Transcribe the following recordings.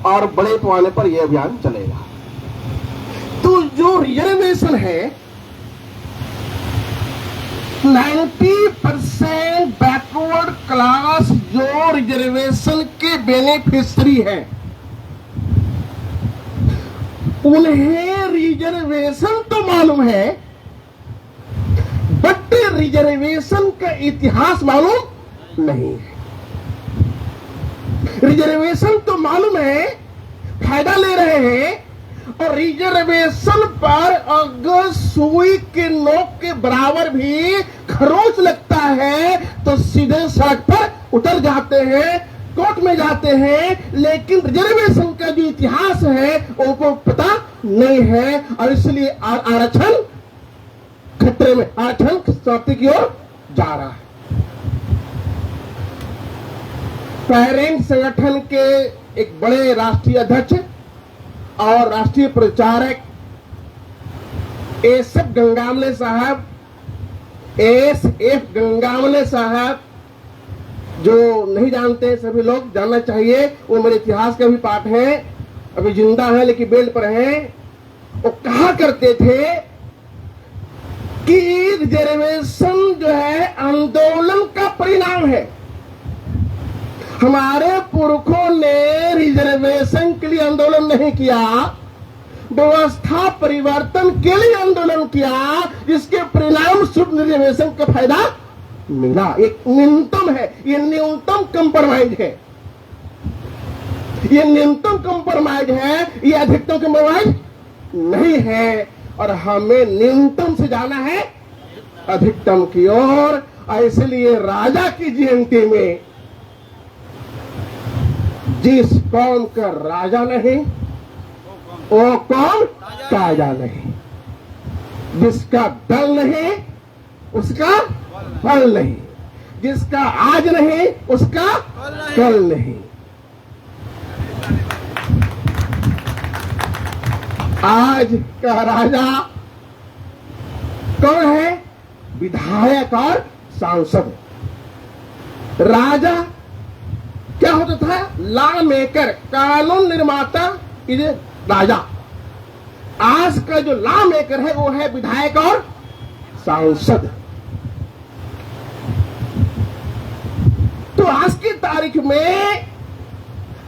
और बड़े पैमाने पर यह अभियान चलेगा। तो जो रिजर्वेशन है 90% बैकवर्ड क्लास जो रिजर्वेशन के बेनिफिशियरी हैं उन्हें रिजर्वेशन तो मालूम है, बट रिजर्वेशन का इतिहास मालूम नहीं है। रिजर्वेशन तो मालूम है, फायदा ले रहे हैं, और रिजर्वेशन पर अगर सुई के नोक के बराबर भी खरोच लगता है तो सीधे सड़क पर उतर जाते हैं, कोर्ट में जाते हैं। लेकिन रिजर्वेशन का जो इतिहास है उनको पता नहीं है, और इसलिए आरक्षण खतरे में, आरक्षण समाप्ति की ओर जा रहा है। पेरेंट संगठन के एक बड़े राष्ट्रीय अध्यक्ष और राष्ट्रीय प्रचारक एसएफ गंगामले साहब, जो नहीं जानते सभी लोग जानना चाहिए, वो मेरे इतिहास का भी पाठ है, अभी जिंदा है लेकिन बेल पर है। वो कहा करते थे कि रिजर्वेशन जो है आंदोलन का परिणाम है। हमारे पुरखों ने रिजर्वेशन के लिए आंदोलन नहीं किया, व्यवस्था परिवर्तन के लिए आंदोलन किया, जिसके परिणाम स्वरूप रिजर्वेशन का फायदा मिला। एक न्यूनतम है, ये न्यूनतम कंप्रोमाइज है, ये न्यूनतम कंप्रोमाइज है, ये अधिकतम कंप्रोमाइज नहीं है। और हमें न्यूनतम से जाना है अधिकतम की ओर। इसलिए राजा की जयंती में जिस कौम का राजा नहीं वो कौम ताजा नहीं, जिसका दल नहीं उसका फल नहीं, जिसका आज नहीं उसका कल नहीं। आज का राजा कौन है? विधायक और सांसद। राजा क्या होता था? लॉ मेकर, कानून निर्माता, इधर राजा। आज का जो लॉ मेकर है वो है विधायक और सांसद। तो आज की तारीख में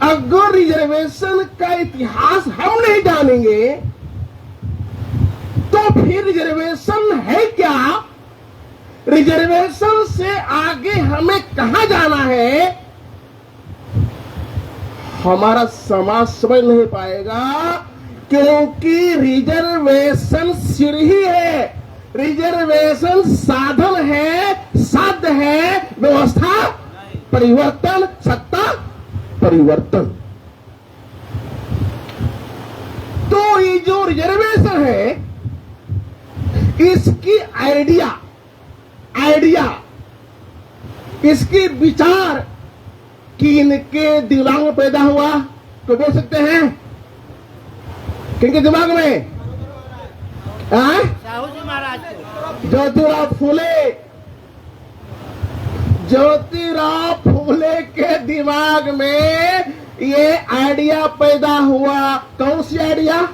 अगर रिजर्वेशन का इतिहास हम नहीं जानेंगे तो फिर रिजर्वेशन है क्या? रिजर्वेशन से आगे हमें कहां जाना है, हमारा समाज समझ नहीं पाएगा। क्योंकि रिजर्वेशन सीढ़ी है, रिजर्वेशन साधन है, साध्य है, व्यवस्था परिवर्तन, सत्ता परिवर्तन। तो ये जो रिजर्वेशन है इसकी आइडिया इसकी विचार किनके दिमाग में पैदा हुआ तो बोल सकते हैं? किनके दिमाग में? साहू जी महाराज को। ज्योतिराव फूले के दिमाग में ये आइडिया पैदा हुआ। कौन सी आइडिया?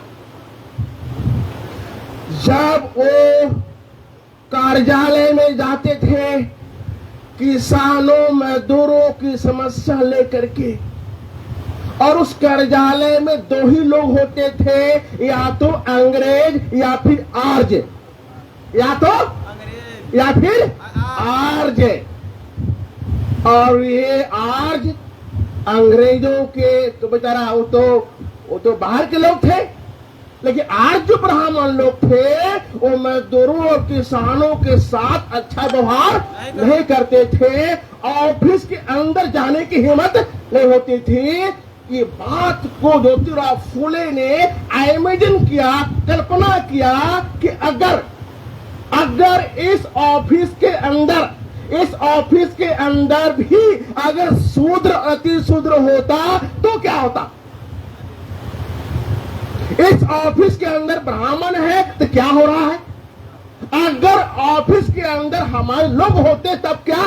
जब वो कार्यालय में जाते थे किसानों मजदूरों की समस्या लेकर के, और उस कार्यालय में दो ही लोग होते थे, या तो अंग्रेज या फिर आर्य, या फिर आर्य। और ये आर्य अंग्रेजों के तो बेचारा वो तो बाहर के लोग थे, लेकिन आज जो ब्राह्मण लोग थे वो मजदूरों और किसानों के साथ अच्छा व्यवहार नहीं करते थे। ऑफिस के अंदर जाने की हिम्मत नहीं होती थी। ये बात को ज्योतिराव फूले ने इमेजिन किया, कल्पना किया कि अगर इस ऑफिस के अंदर भी अगर शूद्र अति शूद्र होता तो क्या होता? इस ऑफिस के अंदर ब्राह्मण है तो क्या हो रहा है? अगर ऑफिस के अंदर हमारे लोग होते तब क्या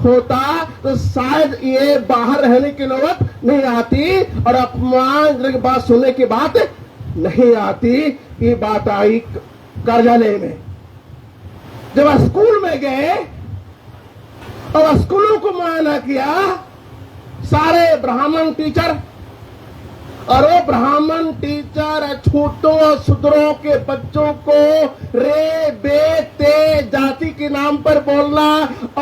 होता? तो शायद ये बाहर रहने की नौबत नहीं आती और अपमान की बात सुनने की बात नहीं आती। ये बात आई कार्यालय में, जब स्कूल में गए और स्कूलों को मुआयना किया, सारे ब्राह्मण टीचर, और वो ब्राह्मण टीचर छूतों और शूद्रों के बच्चों को रे बे ते जाति के नाम पर बोलना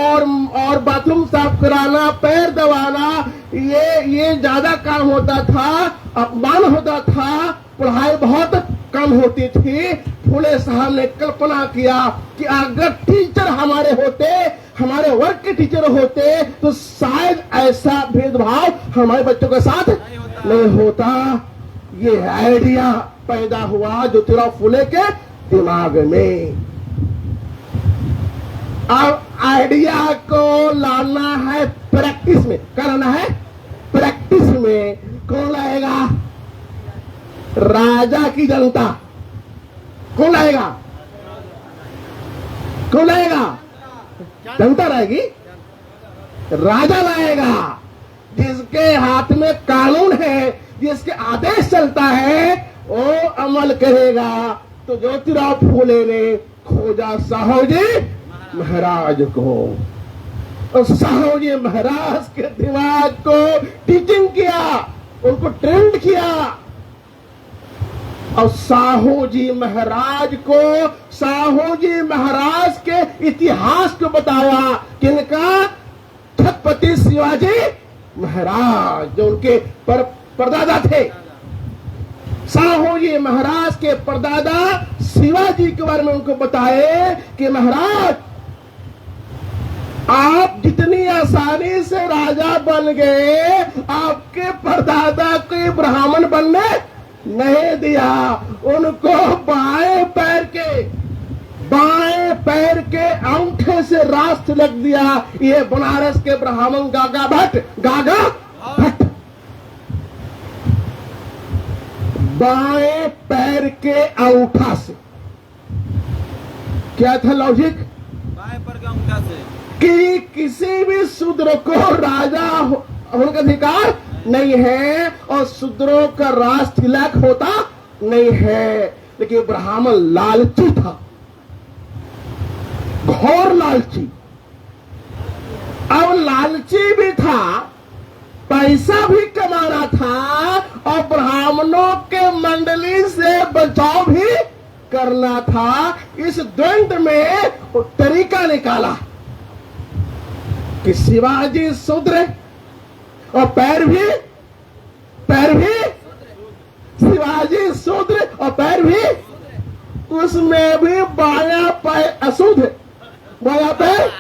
और बाथरूम साफ कराना, पैर दबाना, ये ज्यादा काम होता था, अपमान होता था। पढ़ाई बहुत कम होती थी। फूले साहब ने कल्पना किया कि अगर टीचर हमारे होते, हमारे वर्ग के टीचर होते, तो शायद ऐसा भेदभाव हमारे बच्चों के साथ नहीं होता। ये आइडिया पैदा हुआ ज्योतिराव फूले के दिमाग में। अब आइडिया को लाना है प्रैक्टिस में, करना है प्रैक्टिस में। कौन लाएगा? राजा की जनता। कौन लाएगा? कौन लाएगा? जनता लाएगी, राजा लाएगा। जिसके हाथ में कानून है, जिसके आदेश चलता है, वो अमल करेगा। तो ज्योतिराव फूले ने खोजा साहू जी महाराज को, और साहू जी महाराज के दिमाग को टीचिंग किया, उनको ट्रेंड किया। और साहू जी महाराज को, साहू जी महाराज के इतिहास को बताया। किनका? छत्रपति शिवाजी महाराज, जो उनके परदादा थे। साहू जी महाराज के परदादा शिवाजी के बारे में उनको बताए कि महाराज, आप जितनी आसानी से राजा बन गए, आपके परदादा को ब्राह्मण बनने नहीं दिया। उनको बाएं पैर के अंगूठे से रास तिलक दिया। ये बनारस के ब्राह्मण गागा भट्ट बाएं पैर के अंगूठा से। क्या था लॉजिक? बाएं पैर के अंगूठा से कि किसी भी शूद्र को राजा होने का अधिकार नहीं है और शूद्रों का रास तिलक होता नहीं है। लेकिन ब्राह्मण लालची था, घोर लालची। अब लालची भी था, पैसा भी कमाना था, और ब्राह्मणों के मंडली से बचाव भी करना था। इस द्वंद्व में वो तरीका निकाला कि शिवाजी शूद्र और पैर भी शिवाजी शूद्र और पैर भी, उसमें भी बाया पैर अशुद्ध है। बाया पैर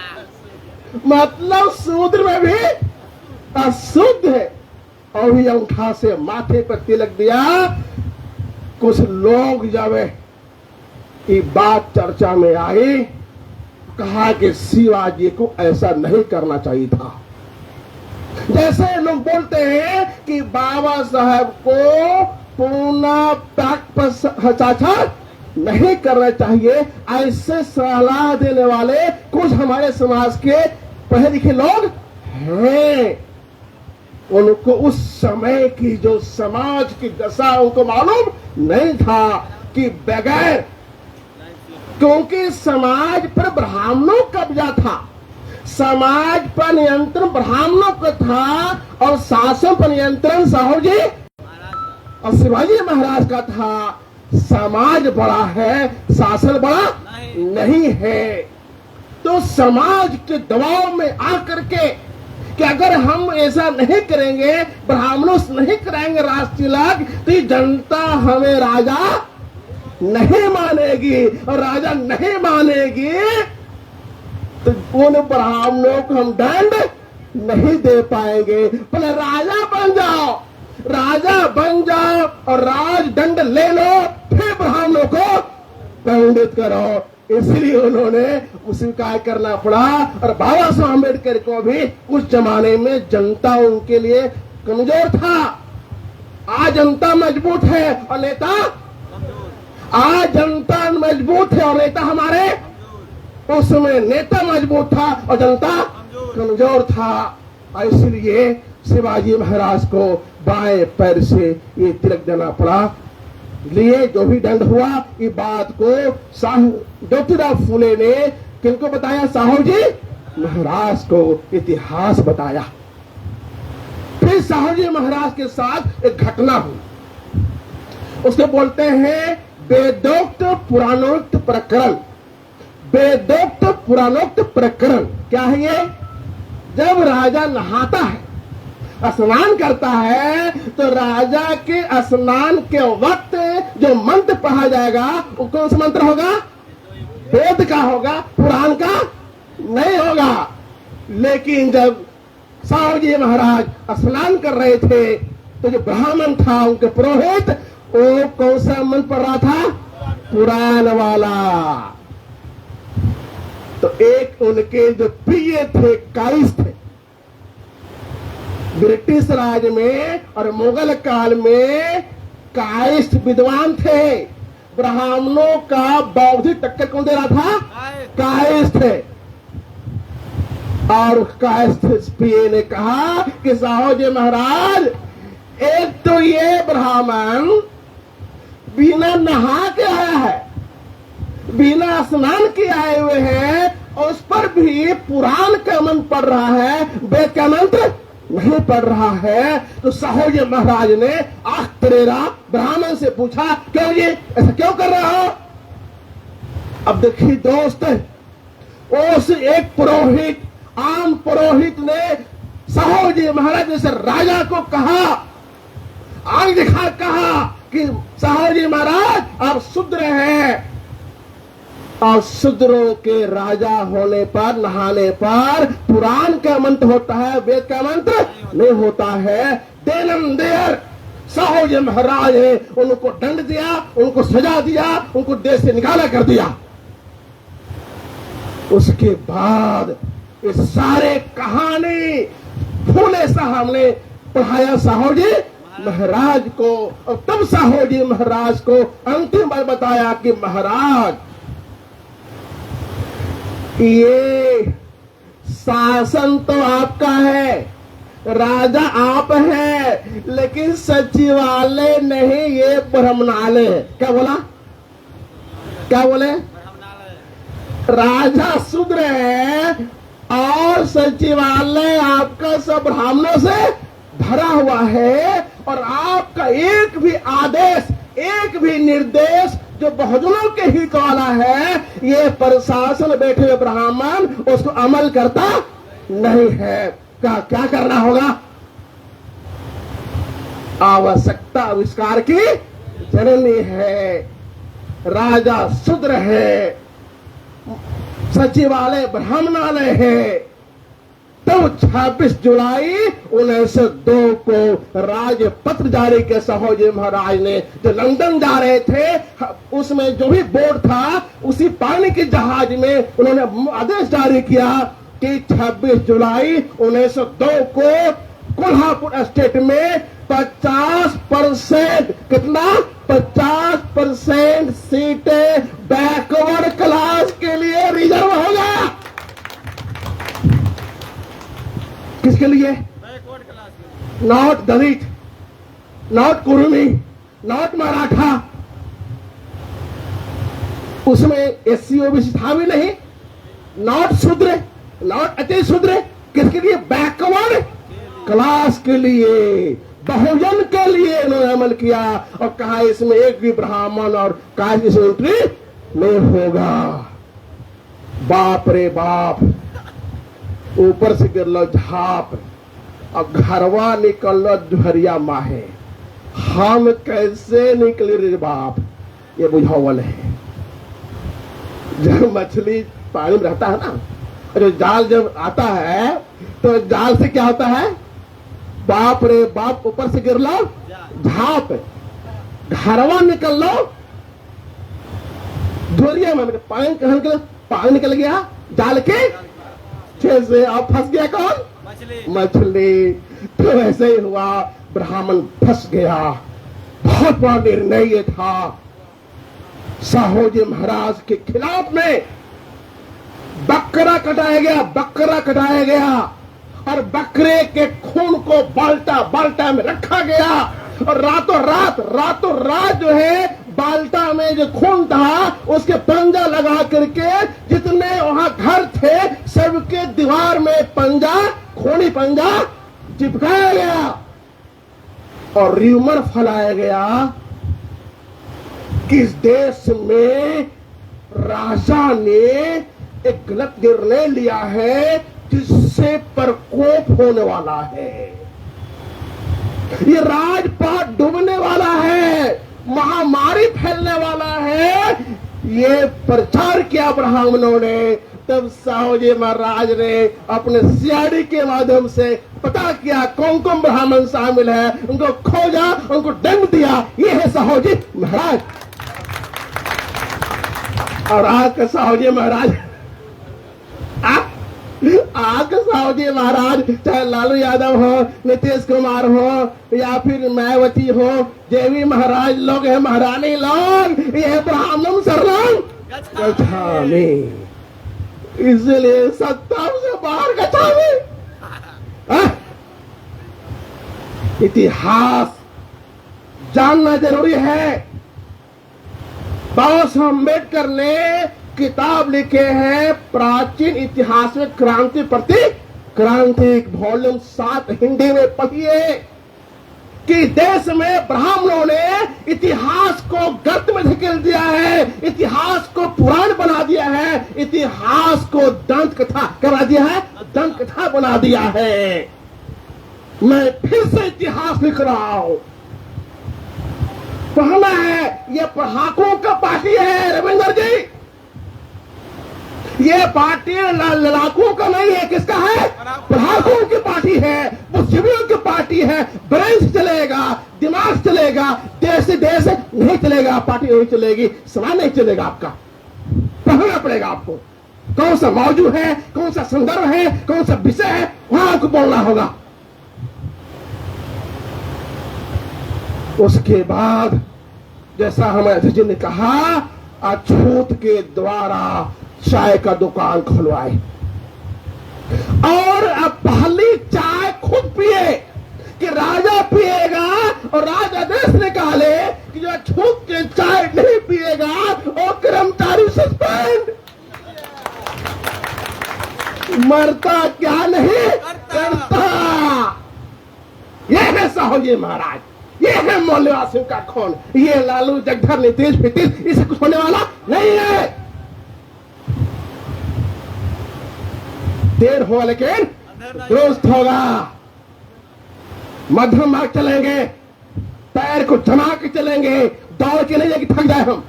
मतलब शूद्र में भी अशुद्ध है। और भी अंगूठा से माथे पर तिलक दिया। कुछ लोग जब ये बात चर्चा में आई, कहा कि शिवाजी को ऐसा नहीं करना चाहिए था। जैसे लोग बोलते हैं कि बाबा साहब को पूना पैक पर हस्ताक्षर नहीं करना चाहिए, ऐसे सलाह देने वाले कुछ हमारे समाज के पढ़े लिखे लोग हैं। उनको उस समय की जो समाज की दशा उनको मालूम नहीं था कि बगैर, क्योंकि समाज पर ब्राह्मणों का कब्जा था, समाज पर नियंत्रण ब्राह्मणों का था, और शासन पर नियंत्रण साहू जी और शिवाजी महाराज का था। समाज बड़ा है, शासन बड़ा नहीं है। तो समाज के दबाव में आकर के कि अगर हम ऐसा नहीं करेंगे, ब्राह्मणों से नहीं कराएंगे रास तिलक, तो ये जनता हमें राजा नहीं मानेगी, और राजा नहीं मानेगी तो उन ब्राह्मणों को हम दंड नहीं दे पाएंगे। पहले राजा बन जाओ, राजा बन जाओ और राज दंड ले लो, फिर ब्राह्मणों को दंडित करो। इसलिए उन्होंने स्वीकार करना पड़ा। और बाबा साहब अम्बेडकर को भी उस जमाने में जनता उनके लिए कमजोर था। आज जनता मजबूत है और नेता, आज जनता मजबूत है और नेता हमारे, उस समय नेता मजबूत था और जनता कमजोर था। और इसलिए शिवाजी महाराज को बाएं पैर से ये तिलक देना पड़ा। लिए जो भी दंड हुआ, ये बात को ज्योतिराव फूले ने किनको बताया? साहू जी महाराज को इतिहास बताया। फिर साहू जी महाराज के साथ एक घटना हुई, उसको बोलते हैं वेदोक्त पुराणोक्त प्रकरण। वेदोक्त पुराणोक्त प्रकरण क्या है ये? जब राजा नहाता है, स्नान करता है, तो राजा के स्नान के वक्त जो मंत्र पढ़ा जाएगा वो कौन सा मंत्र होगा? वेद का होगा, पुराण का नहीं होगा। लेकिन जब साहू जी महाराज स्नान कर रहे थे, तो जो ब्राह्मण था, उनके पुरोहित, वो कौन सा मंत्र पढ़ रहा था? पुराण वाला। तो एक उनके जो प्रिय थे, काइस थे, ब्रिटिश राज में और मुगल काल में काइस्ट विद्वान थे। ब्राह्मणों का बौद्धिक टक्कर कौन दे रहा था? काइस्ट थे। और काइस्ट प्रिय ने कहा कि साहू जी महाराज, एक तो ये ब्राह्मण बिना नहा के आया है, बिना स्नान के आए हुए हैं, और उस पर भी पुराण का मंत्र पढ़ रहा है, वेद का मंत्र नहीं पढ़ रहा है। तो साहू जी महाराज ने आख तरेरा ब्राह्मण से पूछा, क्यों ये ऐसा क्यों कर रहा हो? अब देखिए दोस्त, उस एक पुरोहित, आम पुरोहित ने साहू जी महाराज जैसे राजा को कहा, आग दिखा कहा कि साहू जी महाराज आप शूद्र हैं, और शूद्रों के राजा होने पर, नहाने पर पुराण का मंत्र होता है, वेद का मंत्र नहीं होता है। देनम देर साहू जी महाराज ने उनको दंड दिया, उनको सजा दिया, उनको देश से निकाला कर दिया। उसके बाद इस सारे कहानी फूले साहब ने पढ़ाया साहू जी महाराज को, और तब साहू जी महाराज को अंतिम बार बताया कि महाराज, ये शासन तो आपका है, राजा आप हैं, लेकिन सचिवालय नहीं, ये ब्रह्मणालय है। क्या बोला? क्या बोले? राजा शूद्र है और सचिवालय आपका सब ब्राह्मणों से भरा हुआ है, और आपका एक भी आदेश, एक भी निर्देश जो बहुजनों के हित वाला है, ये प्रशासन बैठे हुए ब्राह्मण उसको अमल करता नहीं है। क्या करना होगा? आवश्यकता आविष्कार की जननी है, राजा शूद्र है, सचिवालय ब्राह्मणालय है। तो 26 जुलाई 1902 को राजपत्र जारी किया साहू जी महाराज ने। जो लंदन जा रहे थे, उसमें जो भी बोर्ड था, उसी पानी के जहाज में उन्होंने आदेश जारी किया कि 26 जुलाई 1902 को कोल्हापुर स्टेट में 50%, कितना? 50% सीटें बैकवर्ड क्लास के लिए रिजर्व होगा। किसके लिए? बैकवर्ड क्लास के। Not Dalit, not Kurmi, not Maratha, उसमें एससी ओबीसी था भी नहीं, नॉट शूद्र, नॉट अति शूद्र, किसके लिए? बैकवर्ड क्लास के लिए, बहुजन के लिए इन्होंने अमल किया, और कहा इसमें एक भी ब्राह्मण और कास्ट की एंट्री नहीं होगा। बाप रे बाप, ऊपर से गिर लो झाप, और घरवा निकल लो जुहरिया माहे। हम कैसे निकले रे बाप, ये बुझावल है। जब मछली पानी में रहता है ना, जो जाल जब आता है, तो जाल से क्या होता है? बाप रे बाप, ऊपर से गिर लो झाप, घरवा निकल लो जुहरिया में। पानी निकल गया जाल के से, अब फंस गया कौन? मछली। तो ऐसे ही हुआ, ब्राह्मण फंस गया। बहुत बड़ा निर्णय ये था साहू जी महाराज के खिलाफ में। बकरा कटाया गया, बकरा कटाया गया, और बकरे के खून को बाल्टा बाल्टा में रखा गया और रातों रात जो है बाल्टा में जो खून था उसके पंजा लगा करके जितने वहां घर थे सबके दीवार में पंजा खूनी पंजा चिपकाया गया और र्यूमर फैलाया गया कि इस देश में राजा ने एक गलत निर्णय लिया है जिससे प्रकोप होने वाला है, ये राजपाट डूबने वाला है, महामारी फैलने वाला है। ये प्रचार किया ब्राह्मणों ने। तब साहूजी महाराज ने अपने सीआईडी के माध्यम से पता किया कौन कौन ब्राह्मण शामिल है, उनको खोजा, उनको दंड दिया। ये है साहूजी महाराज। और आज का साहूजी महाराज साहूजी महाराज चाहे लालू यादव हो, नीतीश कुमार हो या फिर मायावती हो, देवी महाराज लोग हैं, महारानी लोग, ये ब्राह्मण शरणम गच्छामि। इसलिए सत्ता से बाहर गच्छामि। इतिहास जानना जरूरी है। बाबा साहब अम्बेडकर ने किताब लिखे हैं प्राचीन इतिहास में क्रांति प्रति क्रांति, वॉल्यूम 7 हिंदी में पढ़िए कि देश में ब्राह्मणों ने इतिहास को गर्त में धकेल दिया है, इतिहास को पुराण बना दिया है, इतिहास को दंत कथा करा दिया है, दंत कथा बना दिया है। मैं फिर से इतिहास लिख रहा हूं। पढ़ना है, ये पढ़ाकों का पार्टी है रविंद्र जी। ये पार्टी लड़ाकों का नहीं है, किसका है? पढ़ाकों की पार्टी है, बुद्धिजीवियों की पार्टी है। ब्रेन चलेगा, दिमाग चलेगा, देश नहीं चलेगा, पार्टी नहीं चलेगी, समाज नहीं चलेगा। आपका पढ़ना पड़ेगा आपको। कौन सा मौजू है, कौन सा संदर्भ है, कौन सा विषय है, वहां आपको बोलना होगा। उसके बाद जैसा हमारे अध्यक्ष जी ने कहा, अछूत के द्वारा चाय का दुकान खुलवाए और अब पहली चाय खुद पिए कि राजा पिएगा और राजा आदेश निकाले कि जो अछूत के चाय नहीं पिएगा और कर्मचारी सस्पेंड। मरता क्या नहीं करता। यह है साहूजी महाराज, ये है मौलवासियों का खून। ये लालू जगधर नीतीश फितीश इसे कुछ होने वाला नहीं है। देर होगा लेकिन दुरुस्त होगा। मध्यम मार्ग चलेंगे, पैर को जमा के चलेंगे, दौड़ के नहीं जाएगी, थक जाए हम।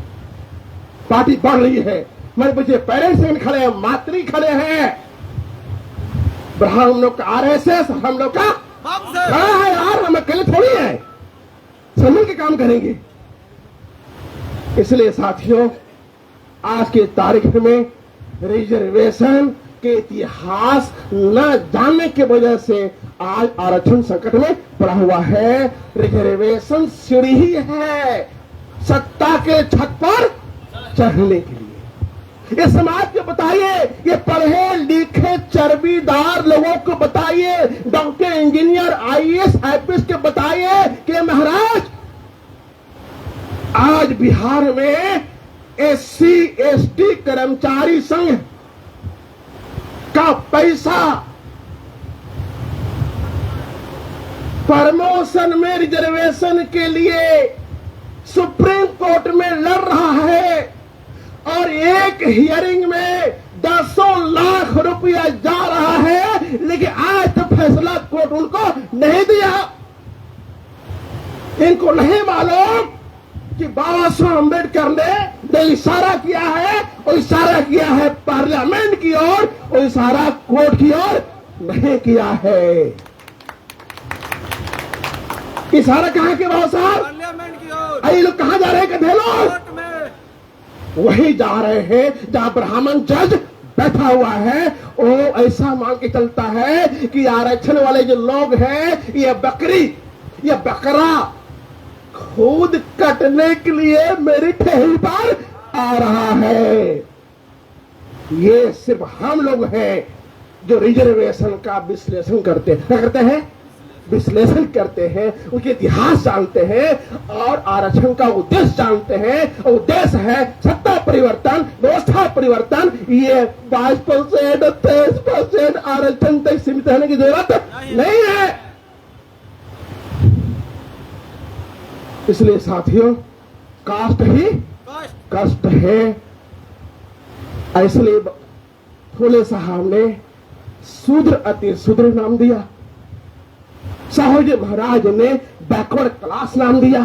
पार्टी बढ़ रही है, मेरे बच्चे पेरेंट्स खड़े हैं, मातृ खड़े हैं, ब्राह्मण लोग का आरएसएस, हम लोग का खड़ा है यार। हम अकेले थोड़ी है, सब मिल के काम करेंगे। इसलिए साथियों, आज की तारीख में रिजर्वेशन के इतिहास न जानने की वजह से आज आरक्षण संकट में पड़ा हुआ है। रिजर्वेशन सीढ़ी ही है सत्ता के छत पर चढ़ने के लिए। ये समाज को बताइए, ये पढ़े लिखे चर्बीदार लोगों को बताइए, डॉक्टर इंजीनियर आईएएस आईपीएस के बताइए कि महाराज आज बिहार में एससी एसटी कर्मचारी संघ का पैसा प्रमोशन में रिजर्वेशन के लिए सुप्रीम कोर्ट में लड़ रहा है और एक हियरिंग में 10 लाख रुपया जा रहा है, लेकिन आज तक फैसला कोर्ट उनको नहीं दिया। इनको नहीं मालूम कि बाबा साहब अम्बेडकर ने जो इशारा किया है, वो इशारा किया है पार्लियामेंट की ओर, वो इशारा कोर्ट की ओर नहीं किया है। इशारा कहां के बाबा साहब? पार्लियामेंट की ओर। अरे लोग कहां जा रहे हैं? कथे लोग वही जा रहे हैं जहां ब्राह्मण जज बैठा हुआ है। वो ऐसा मान के चलता है कि आरक्षण वाले जो लोग हैं, ये बकरी, ये बकरा खुद कटने के लिए मेरी ठेही पर आ रहा है। ये सिर्फ हम लोग हैं जो रिजर्वेशन का विश्लेषण करते हैं, क्या करते हैं? विश्लेषण करते हैं, उनके इतिहास जानते हैं और आरक्षण का उद्देश्य जानते हैं। उद्देश्य है सत्ता परिवर्तन, व्यवस्था परिवर्तन। ये 22%, 23% आरक्षण तक सीमित रहने की जरूरत नहीं है। इसलिए साथियों, कास्ट ही कष्ट है। इसलिए फूले साहब ने शूद्र अति शूद्र नाम दिया, साहूजी महाराज ने बैकवर्ड क्लास नाम दिया।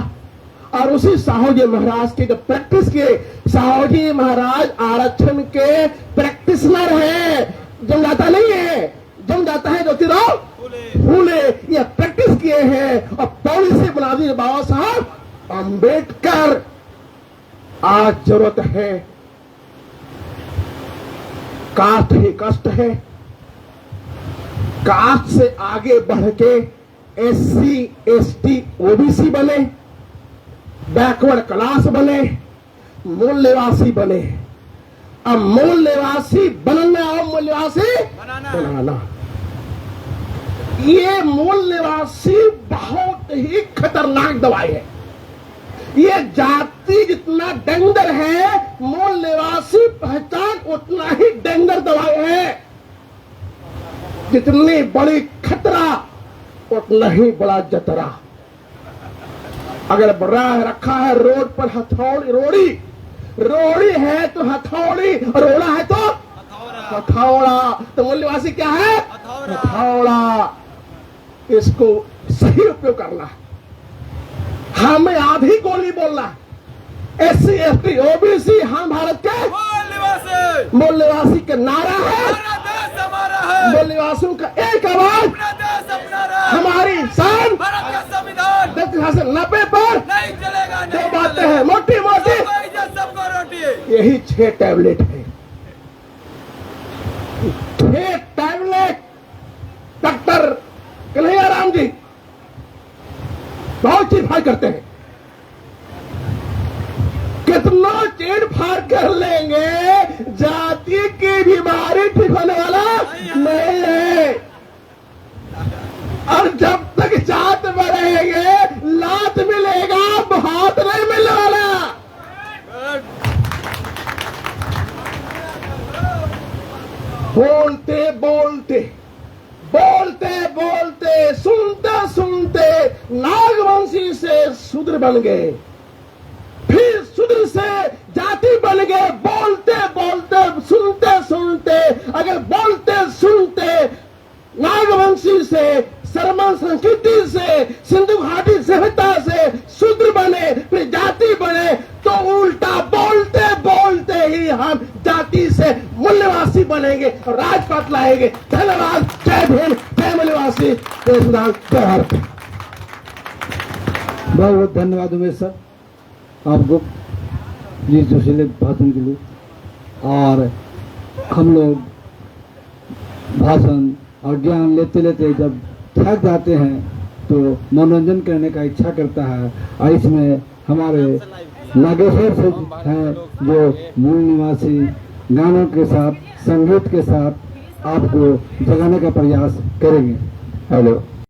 और उसी साहूजी महाराज के जो प्रैक्टिस के, साहूजी महाराज आरक्षण के प्रैक्टिशनर है, जमजाता नहीं है। जमजाता है ज्योतिराव फूले, ये प्रैक्टिस किए हैं और पॉलिसी बना दी बाबा साहब अंबेडकर। आज जरूरत है, कास्ट ही कष्ट है। कास्ट से आगे बढ़ के SC, ST, OBC बने, बैकवर्ड क्लास बने, मूल निवासी बने। अब मूल निवासी बनना और मूल निवासी बनाना, ये मूल निवासी बहुत ही खतरनाक दवाई है। ये जाति जितना डेंजर है, मूल निवासी पहचान उतना ही डेंजर दवाई है। जितनी बड़ी खतरा उतना ही बड़ा जतरा। अगर बड़ा रखा है रोड पर हथौड़ी, रोड़ी है तो हथौड़ी, रोड़ा है तो हथौड़ा। तो मूल निवासी क्या है? हथौड़ा। इसको सही उपयोग करना है। हमें आधी गोली बोलना है। SC, ST, OBC हम भारत के मूल निवासी का नारा है। मूल निवासियों का एक आवाज, हमारी शान, 90 पर नहीं चलेगा। दो बातें हैं मोटी मोटी, सबको रोटी। यही 6 टैबलेट है। 6 टैबलेट डॉक्टर कन्हैया राम जी बहुत चीर फाड़ करते हैं। कितना चीर फाड़ कर लेंगे, जाति की बीमारी ठीक होने वाला नहीं है। और जब तक जात बढ़ेंगे, लात मिलेगा, हाथ नहीं मिलने वाला। बोलते बोलते बोलते बोलते सुनते सुनते नागवंशी से शूद्र बन गए, फिर शूद्र से जाति बन गए। बोलते बोलते सुनते सुनते, अगर बोलते सुनते नागवंशी से, शर्मा संस्कृति से, सिंधु घाटी सभ्यता से शूद्र बने, फिर जाति बने, तो उल्टा बोलते बोलते ही हम जाति से मूल्यवासी बनेंगे और राजपाट लाएंगे। धन्यवाद। जय भीम, जय मूल्यवासी, जय सुधार, जय भारत। बहुत बहुत धन्यवाद उमेश सर आपको इस जोशीले भाषण के लिए। और हम लोग भाषण और ज्ञान लेते लेते जब थक जाते हैं तो मनोरंजन करने का इच्छा करता है। और इसमें हमारे नागेश्वर सर हैं जो मूल निवासी गानों के साथ, संगीत के साथ आपको जगाने का प्रयास करेंगे। हेलो।